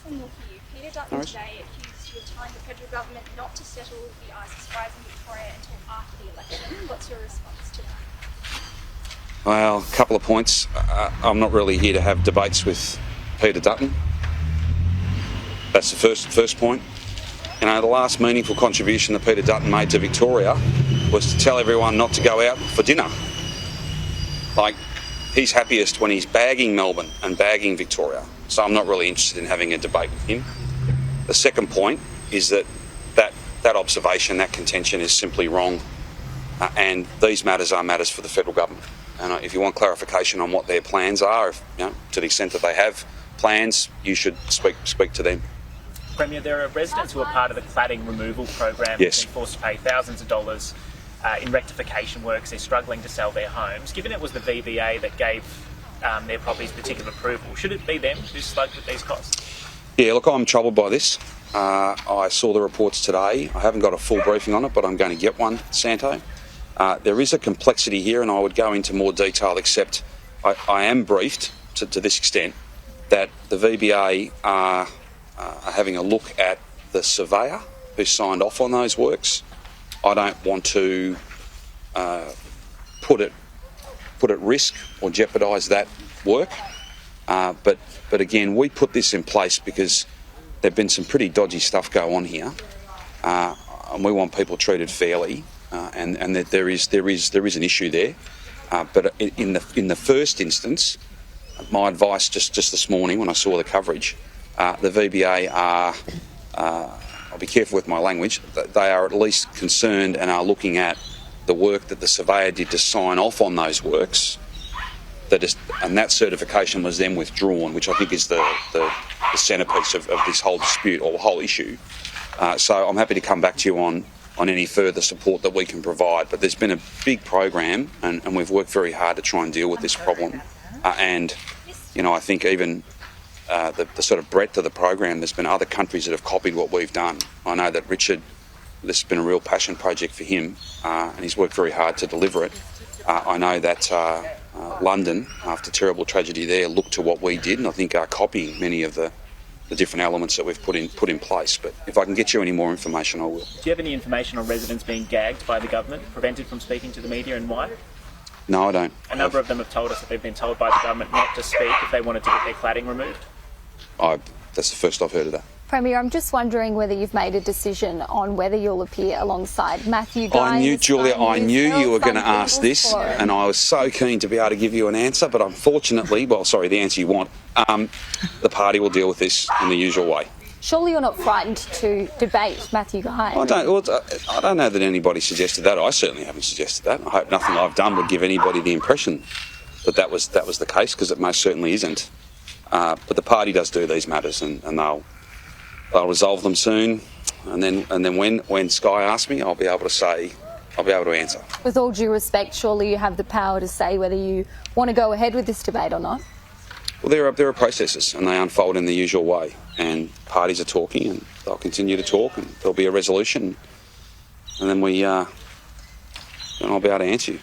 First one more for you. Peter Dutton today accused you of telling the federal government not to settle the ISIS rise in Victoria until after the election. What's your response to that? Well, a couple of points. I'm not really here to have debates with Peter Dutton. That's the first point. You know, the last meaningful contribution that Peter Dutton made to Victoria was to tell everyone not to go out for dinner. Like, he's happiest when he's bagging Melbourne and bagging Victoria. So I'm not really interested in having a debate with him. The second point is that observation, that contention is simply wrong. And these matters are matters for the federal government. And if you want clarification on what their plans are, to the extent that they have plans, you should speak to them. Premier, there are residents who are part of the cladding removal program who've been forced to pay thousands of dollars in rectification works. They're struggling to sell their homes. Given it was the VBA that gave their properties particular approval, should it be them who slugged with these costs? Yeah, look, I'm troubled by this. I saw the reports today. I haven't got a full briefing on it, but I'm going to get one, Santo. There is a complexity here, and I would go into more detail, except I am briefed to this extent that the VBA are having a look at the surveyor who signed off on those works. I don't want to put at risk or jeopardise that work, but again, we put this in place because there've been some pretty dodgy stuff go on here, and we want people treated fairly, and that there is an issue there. But in the first instance, my advice just this morning when I saw the coverage, the VBA are, I'll be careful with my language, they are at least concerned and are looking at the work that the surveyor did to sign off on those works, and that certification was then withdrawn, which I think is the centrepiece of this whole dispute or whole issue. So I'm happy to come back to you on any further support that we can provide, but there's been a big program and we've worked very hard to try and deal with this problem, and I think even the sort of breadth of the program, there's been other countries that have copied what we've done. I know that Richard, this has been a real passion project for him, and he's worked very hard to deliver it. I know that London, after terrible tragedy there, looked to what we did, and I think are copying many of the different elements that we've put in place. But if I can get you any more information, I will. Do you have any information on residents being gagged by the government, prevented from speaking to the media, and why? No, I don't. A number of them have told us that they've been told by the government not to speak if they wanted to get their cladding removed. That's the first I've heard of that. Premier, I'm just wondering whether you've made a decision on whether you'll appear alongside Matthew Guy. I knew you were going to ask this, and I was so keen to be able to give you an answer, but unfortunately, the answer you want, the party will deal with this in the usual way. Surely you're not frightened to debate Matthew Guy? I don't know that anybody suggested that. I certainly haven't suggested that. I hope nothing I've done would give anybody the impression that was the case, because it most certainly isn't. But the party does do these matters, and they'll resolve them soon. And then when Sky asks me, I'll be able to answer. With all due respect, surely you have the power to say whether you want to go ahead with this debate or not. Well, there are processes, and they unfold in the usual way. And parties are talking, and they'll continue to talk, and there'll be a resolution, and then I'll be able to answer you.